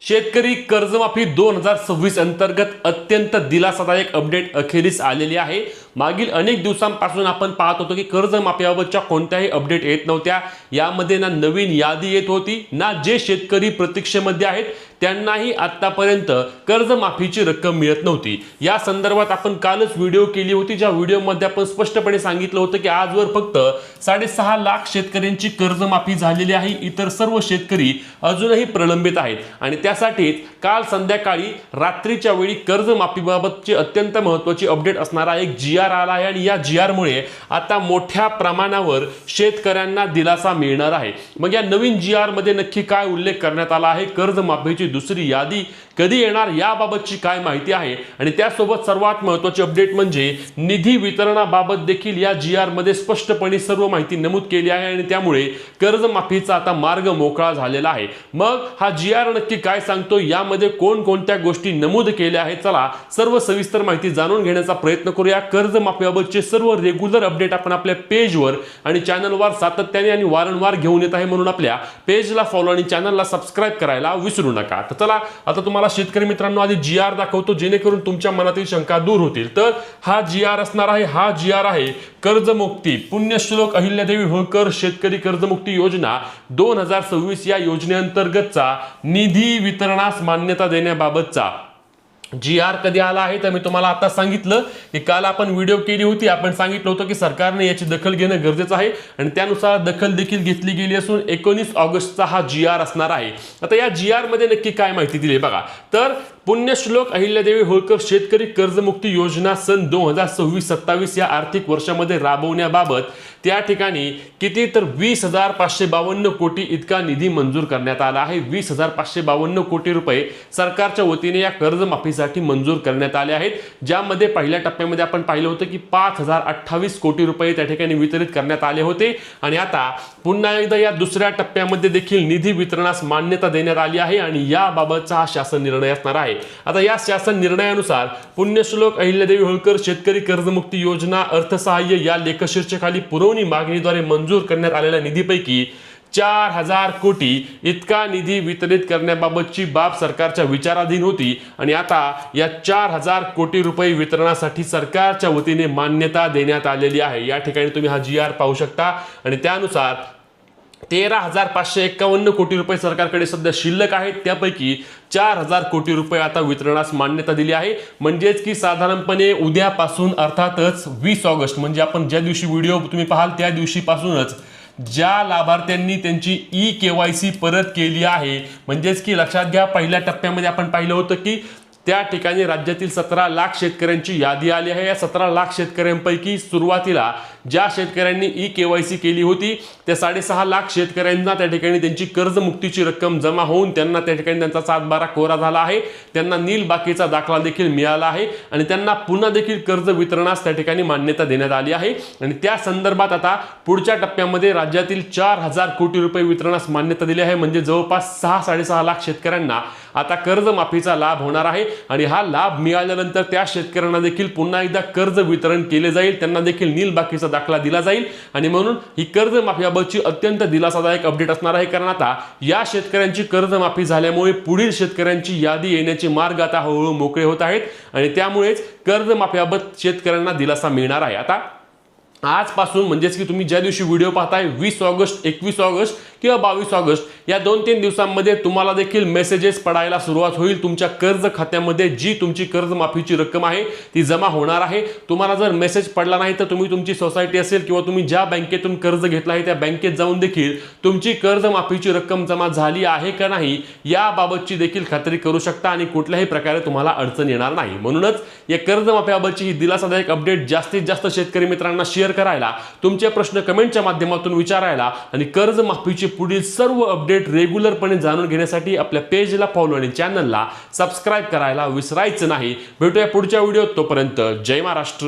शेतकरी कर्जमाफी 2026 अंतर्गत अत्यंत दिलासादायक अपडेट अखेरीस आलेली आहे। मागील अनेक दिवसांपासून आपण पाहत होतो की कर्जमाफीबाबतच्या कोणत्याही अपडेट येत नव्हत्या। यामध्ये ना नवीन यादी येत होती ना जे शेतकरी प्रतीक्षेमध्ये आहेत त्यांनाही आतापर्यंत कर्जमाफीची रक्कम मिळत नव्हती। या संदर्भात आपण कालच व्हिडिओ केली होती, ज्या व्हिडिओमध्ये आपण स्पष्टपणे सांगितलं होतं की आजवर फक्त 6.5 लाख शेतकऱ्यांची कर्जमाफी झालेली आहे। इतर सर्व शेतकरी अजूनही प्रलंबित आहेत आणि त्यासाठी काल संध्याकाळी रात्रीच्या वेळी कर्जमाफीबाबतची अत्यंत महत्त्वाची अपडेट असणारा एक GR आला आहे आणि या GR मुळे आता मोठ्या प्रमाणावर शेतकऱ्यांना दिलासा मिळणार आहे। मग या नवीन GR मध्ये नक्की काय उल्लेख करण्यात आला आहे, कर्जमाफीची दुसरी यादी कधी येणार याबाबतची काय माहिती आहे आणि त्यासोबत सर्वात महत्त्वाची अपडेट म्हणजे निधी वितरणाबाबत देखील या GR मध्ये स्पष्टपणे सर्व माहिती नमूद केली आहे आणि त्यामुळे कर्जमाफीचा आता मार्ग मोकळा झालेला आहे। मग हा GR नक्की काय सांगतो, यामध्ये कोणकोणत्या गोष्टी नमूद केल्या आहेत, चला सर्व सविस्तर माहिती जाणून घेण्याचा प्रयत्न करूया। कर्जमाफीबाबतचे सर्व रेग्युलर अपडेट आपण आपल्या पेजवर आणि चॅनलवर सातत्याने आणि वारंवार घेऊन येत आहे, म्हणून आपल्या पेजला फॉलो आणि चॅनलला सबस्क्राइब करायला विसरू नका। तर चला आता तुम्हाला शेतकरी मित्रांनो आधी GR दाखवतो जेणेकरून तुमच्या मनातील शंका दूर होतील। तर हा GR असणार आहे, हा GR आहे कर्जमुक्ती पुण्यश्लोक अहिल्यादेवी होळकर शेतकरी कर्जमुक्ती योजना 2026 या योजनेअंतर्गतचा निधी वितरणास मान्यता देण्याबाबतचा GR कधी आला आहे तर मी तुम्हाला आता सांगितलं की काल आपण व्हिडिओ केली होती, आपण सांगितलं होतं की सरकारने याची दखल घेणं गरजेचं आहे आणि त्यानुसार दखल देखील घेतली गेली असून 19 ऑगस्टचा हा GR असणार आहे। आता या GR मध्ये नक्की काय माहिती दिली बघा, तर पुण्यश्लोक अहिल्यादेवी होळकर शेतकरी कर्जमुक्ती योजना सन 2026-27 या आर्थिक वर्षामध्ये राबवण्याबाबत त्या ठिकाणी किती तर 20,552 कोटी इतका निधी मंजूर करण्यात आला आहे। 20,552 कोटी रुपये सरकारच्या वतीने या कर्जमाफीसाठी मंजूर करण्यात आले आहेत, ज्यामध्ये पहिल्या टप्प्यामध्ये आपण पाहिलं होतं की 5,028 कोटी रुपये त्या ठिकाणी वितरित करण्यात आले होते आणि आता पुन्हा एकदा या दुसऱ्या टप्प्यामध्ये देखील निधी वितरणास मान्यता देण्यात आली आहे आणि याबाबतचा हा शासन निर्णय असणार आहे। आता या शासन निर्णयानुसार पुण्यश्लोक अहिल्यादेवी होळकर शेतकरी कर्जमुक्ती योजना अर्थसहाय्य या लेखशीर्षकाखाली पुरवणी मागणीद्वारे मंजूर करण्यात आलेल्या निधीपैकी 4,000 कोटी इतका निधी वितरित करण्याबाबतची बाब सरकारच्या विचाराधीन होती आणि आता या 4,000 कोटी रुपये वितरणासाठी सरकारच्या वतीने मान्यता देण्यात आलेली आहे। या ठिकाणी तुम्ही हा GR पाहू शकता आणि त्यानुसार 13,551 कोटी रुपये सरकारकडे सध्या शिल्लक आहेत, त्यापैकी 4,000 कोटी रुपये आता वितरणास मान्यता दिली आहे। म्हणजेच की साधारणपणे उद्यापासून अर्थातच 20 ऑगस्ट म्हणजे आपण ज्या दिवशी व्हिडिओ तुम्ही पाहाल त्या दिवशीपासूनच ज्या लाभार्थ्यांनी त्यांची KYC परत केली आहे, म्हणजेच की लक्षात घ्या पहिल्या टप्प्यामध्ये आपण पाहिलं होतं की त्या ठिकाणी राज्यातील 17 लाख शेतकऱ्यांची यादी आली आहे। या 17 लाख शेतकऱ्यांपैकी सुरुवातीला ज्या शेतकऱ्यांनी KYC केली होती त्या 6.5 लाख शेतकऱ्यांना त्या ठिकाणी त्यांची कर्जमुक्तीची रक्कम जमा होऊन त्यांना त्या ठिकाणी त्यांचा 7/12 कोरा झाला आहे, त्यांना नील बाकीचा दाखला देखील मिळाला आहे आणि त्यांना पुन्हा देखील कर्ज वितरणास त्या ठिकाणी मान्यता देण्यात आली आहे आणि त्या संदर्भात आता पुढच्या टप्प्यामध्ये राज्यातील 4,000 कोटी रुपये वितरणास मान्यता दिली आहे। म्हणजे जवळपास 6-6.5 लाख शेतकऱ्यांना आता कर्जमाफीचा लाभ होणार आहे आणि हा लाभ मिळाल्यानंतर त्या शेतकऱ्यांना देखील पुन्हा एकदा कर्ज वितरण केले जाईल, त्यांना देखील नील बाकीचा दाखला दिला जाईल आणि म्हणून ही कर्जमाफीबाबतची अत्यंत दिलासादायक अपडेट असणार आहे। कारण आता या शेतकऱ्यांची कर्जमाफी झाल्यामुळे पुढील शेतकऱ्यांची यादी येण्याचे मार्ग आता हळूहळू मोकळे होत आहेत आणि त्यामुळेच कर्जमाफीबाबत शेतकऱ्यांना दिलासा मिळणार आहे। आता आजपासून म्हणजेच की तुम्ही ज्या दिवशी व्हिडिओ पाहताय 20 ऑगस्ट 21 ऑगस्ट किंवा 22 ऑगस्ट या 2-3 दिवसांमध्ये तुम्हाला देखील मेसेजेस पडायला सुरुवात होईल। तुमच्या कर्ज खात्यामध्ये जी तुमची कर्जमाफीची रक्कम आहे ती जमा होणार आहे। तुम्हाला जर मेसेज पडला नाही तर तुम्ही तुमची सोसायटी असेल किंवा तुम्ही ज्या बँकेतून कर्ज घेतला आहे त्या बँकेत जाऊन देखील तुमची कर्जमाफीची रक्कम जमा झाली आहे का नाही याबाबतची देखील खात्री करू शकता आणि कुठल्याही प्रकारे तुम्हाला अडचण येणार नाही। म्हणूनच या कर्जमाफीबाबतची ही दिलासादायक अपडेट जास्तीत जास्त शेतकरी मित्रांना शेअर करायला, तुमचे प्रश्न कमेंटच्या माध्यमातून विचारायला आणि कर्जमाफीचे पुढील सर्व अपडेट रेग्युलरपणे जाणून घेण्यासाठी आपल्या पेजला फॉलो आणि चॅनलला सबस्क्राइब करायला विसरायचं नाही। भेटूया पुढच्या व्हिडिओत, तोपर्यंत जय महाराष्ट्र।